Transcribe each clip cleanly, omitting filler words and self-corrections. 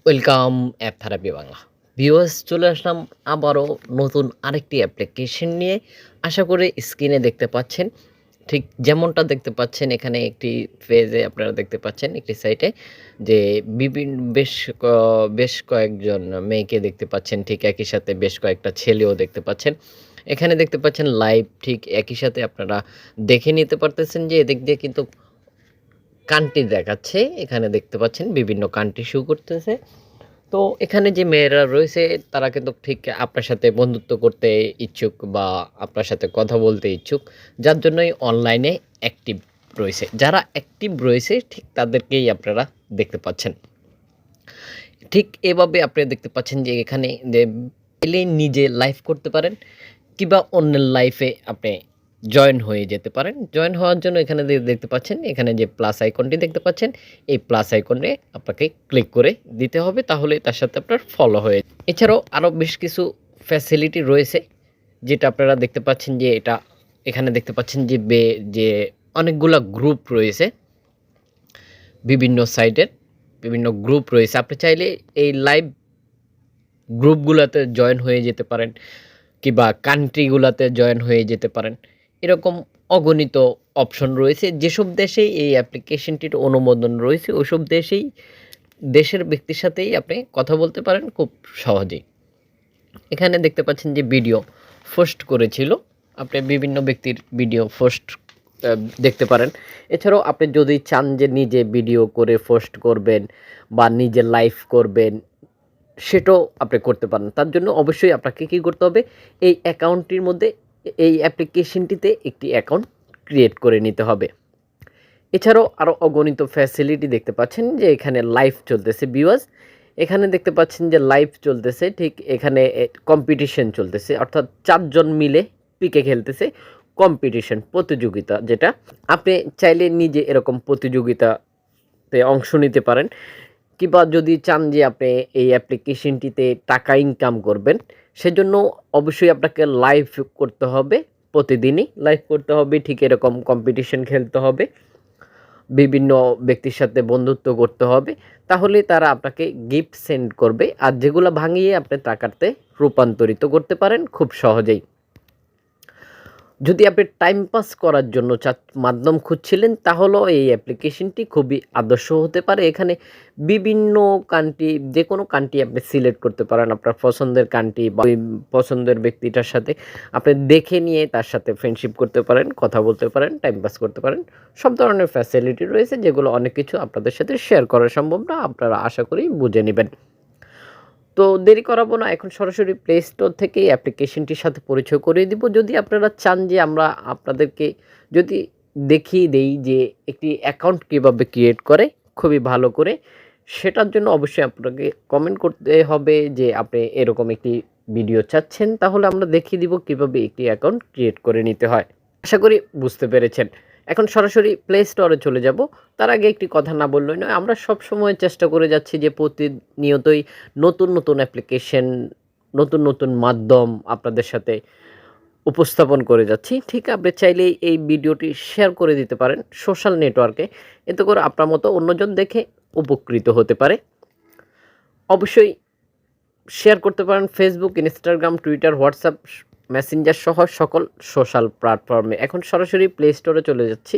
Welcome app therapy Bangla. Viewers, চলে আসলাম আবারও নতুন আরেকটি অ্যাপ্লিকেশন নিয়ে। আশা করি স্ক্রিনে দেখতে পাচ্ছেন, ঠিক যেমনটা দেখতে পাচ্ছেন এখানে একটি পেজে আপনারা দেখতে পাচ্ছেন একটি সাইটে যে বেশ কয়েকজন মেয়েকে দেখতে পাচ্ছেন, ঠিক একই সাথে বেশ কয়েকটা ছেলেও দেখতে পাচ্ছেন। এখানে দেখতে পাচ্ছেন লাইভ, ঠিক একই সাথে আপনারা দেখে নিতে পারতেছেন যে এদিক দিয়ে কিন্তু কান্ট্রি দেখাচ্ছে। এখানে দেখতে পাচ্ছেন বিভিন্ন কান্ট্রি শো করতেছে। তো এখানে যে মেয়েরা রয়েছে তারা কিন্তু ঠিক আপনার সাথে বন্ধুত্ব করতে ইচ্ছুক বা আপনার সাথে কথা বলতে ইচ্ছুক, যার জন্যই অনলাইনে অ্যাক্টিভ রয়েছে। যারা অ্যাক্টিভ রয়েছে ঠিক তাদেরকেই আপনারা দেখতে পাচ্ছেন। ঠিক এভাবে আপনি দেখতে পাচ্ছেন যে এখানে যে পেলে নিজে লাইভ করতে পারেন কিংবা অন্যের লাইফে আপনি জয়েন হয়ে যেতে পারেন। জয়েন হওয়ার জন্য এখানে দেখতে পাচ্ছেন, এখানে যে প্লাস আইকনটি দেখতে পাচ্ছেন, এই প্লাস আইকনে আপনাকে ক্লিক করে দিতে হবে, তাহলে তার সাথে আপনার ফলো হয়ে। এছাড়াও আরও বেশ কিছু ফ্যাসিলিটি রয়েছে, যেটা আপনারা দেখতে পাচ্ছেন যে এখানে দেখতে পাচ্ছেন যে অনেকগুলা গ্রুপ রয়েছে, বিভিন্ন সাইটের বিভিন্ন গ্রুপ রয়েছে। আপনি চাইলে এই লাইভ গ্রুপগুলোতে জয়েন হয়ে যেতে পারেন কিংবা কান্ট্রিগুলোতে জয়েন হয়ে যেতে পারেন। এরকম অগণিত অপশন রয়েছে। যেসব দেশেই এই অ্যাপ্লিকেশনটির অনুমোদন রয়েছে ওইসব দেশের ব্যক্তির সাথেই আপনি কথা বলতে পারেন খুব সহজেই। এখানে দেখতে পাচ্ছেন যে ভিডিও পোস্ট করেছিল, আপনি বিভিন্ন ব্যক্তির ভিডিও পোস্ট দেখতে পারেন। এছাড়াও আপনি যদি চান যে নিজে ভিডিও করে পোস্ট করবেন বা নিজে লাইভ করবেন, সেটাও আপনি করতে পারেন। তার জন্য অবশ্যই আপনাকে কী করতে হবে, এই অ্যাকাউন্টটির মধ্যে এই অ্যাপ্লিকেশনটিতে একটি অ্যাকাউন্ট ক্রিয়েট করে নিতে হবে। এছাড়াও আরও অগণিত ফ্যাসিলিটি দেখতে পাচ্ছেন যে এখানে লাইভ চলতেছে ভিউয়ার্স। এখানে দেখতে পাচ্ছেন যে লাইভ চলতেছে, ঠিক এখানে কম্পিটিশন চলতেছে, অর্থাৎ 4 জন মিলে পিকে খেলতেছে। কম্পিটিশন, প্রতিযোগিতা, যেটা আপনি চাইলে নিজে এরকম প্রতিযোগিতাতে অংশ নিতে পারেন। কিংবা যদি চান যে আপনি এই অ্যাপ্লিকেশনটিতে টাকা ইনকাম করবেন, সেজন্য অবশ্যই আপনাকে লাইভ করতে হবে, প্রতিদিনই লাইভ করতে হবে। ঠিক এরকম কম্পিটিশন খেলতে হবে, বিভিন্ন ব্যক্তির সাথে বন্ধুত্ব করতে হবে, তাহলে তারা আপনাকে গিফট সেন্ড করবে। আর যেগুলো ভাঙিয়ে আপনি টাকাতে রূপান্তরিত করতে পারেন খুব সহজেই। যদি আপনি টাইম পাস করার জন্য মাধ্যম খুঁজছিলেন, তাহলেও এই অ্যাপ্লিকেশনটি খুবই আদর্শ হতে পারে। এখানে বিভিন্ন কান্ট্রি, যে কোনো কান্ট্রি আপনি সিলেক্ট করতে পারেন, আপনার পছন্দের কান্ট্রি বা ওই পছন্দের ব্যক্তিটার সাথে আপনি দেখে নিয়ে তার সাথে ফ্রেন্ডশিপ করতে পারেন, কথা বলতে পারেন, টাইম পাস করতে পারেন। সব ধরনের ফ্যাসিলিটি রয়েছে, যেগুলো অনেক কিছু আপনাদের সাথে শেয়ার করা সম্ভব না, আপনারা আশা করি বুঝে নেবেন। তো দেরি করাবো না, এখন সরাসরি প্লে স্টোর থেকে এই অ্যাপ্লিকেশনটির সাথে পরিচয় করিয়ে দিব। যদি আপনারা চান যে আমরা আপনাদেরকে যদি দেখিয়ে দেই যে একটি অ্যাকাউন্ট কীভাবে ক্রিয়েট করে খুবই ভালো করে, সেটার জন্য অবশ্যই আপনাকে কমেন্ট করতে হবে যে আপনি এরকম একটি ভিডিও চাচ্ছেন, তাহলে আমরা দেখিয়ে দিব কীভাবে একটি অ্যাকাউন্ট ক্রিয়েট করে নিতে হয়। আশা করি বুঝতে পেরেছেন। এখন সরাসরি প্লে স্টোরে চলে যাব। তার আগে একটি কথা না বললেই নয়, আমরা সবসময় চেষ্টা করে যাচ্ছি যে প্রতিনিয়তই নতুন নতুন অ্যাপ্লিকেশন, নতুন নতুন মাধ্যম আপনাদের সাথে উপস্থাপন করে যাচ্ছি। ঠিক আপনি চাইলেই এই ভিডিওটি শেয়ার করে দিতে পারেন সোশ্যাল নেটওয়ার্কে, এতে করে আপনার মতো অন্যজন দেখে উপকৃত হতে পারে। অবশ্যই শেয়ার করতে পারেন Facebook, Instagram, Twitter, WhatsApp, Messenger সহ সকল সোশ্যাল প্ল্যাটফর্মে। এখন সরাসরি প্লে স্টোরে চলে যাচ্ছি।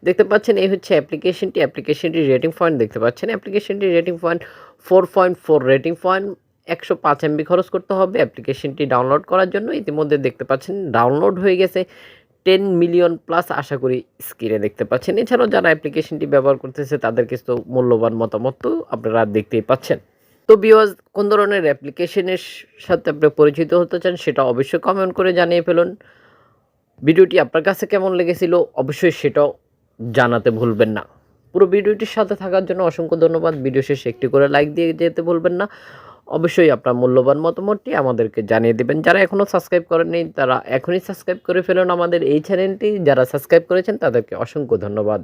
দেখতে পাচ্ছেন এই হচ্ছে অ্যাপ্লিকেশনটির রেটিং পয়েন্ট দেখতে পাচ্ছেন। অ্যাপ্লিকেশনটির rating point 4.4 rating point. 105 MB খরচ করতে হবে অ্যাপ্লিকেশনটি ডাউনলোড করার জন্য। ইতিমধ্যে দেখতে পাচ্ছেন ডাউনলোড হয়ে গেছে 10 মিলিয়ন প্লাস, আশা করি স্ক্রিনে দেখতে পাচ্ছেন। এছাড়াও যারা অ্যাপ্লিকেশনটি ব্যবহার করতেছে তাদের কিছু মূল্যবান মতামত তো আপনারা দেখতেই পাচ্ছেন। তো ভিউয়ার্স, কোন ধরনের অ্যাপ্লিকেশনের সাথে আপনি পরিচিত হতে চান সেটা অবশ্যই কমেন্ট করে জানিয়ে ফেলুন। ভিডিওটি আপনার কাছে কেমন লেগেছিল অবশ্যই সেটাও জানাতে ভুলবেন না। পুরো ভিডিওটির সাথে থাকার জন্য অসংখ্য ধন্যবাদ। ভিডিও শেষে একটি করে লাইক দিয়ে যেতে ভুলবেন না। অবশ্যই আপনার মূল্যবান মতামতটি আমাদেরকে জানিয়ে দেবেন। যারা এখনও সাবস্ক্রাইব করেননি তারা এখনই সাবস্ক্রাইব করে ফেলুন আমাদের এই চ্যানেলটি। যারা সাবস্ক্রাইব করেছেন তাদেরকে অসংখ্য ধন্যবাদ।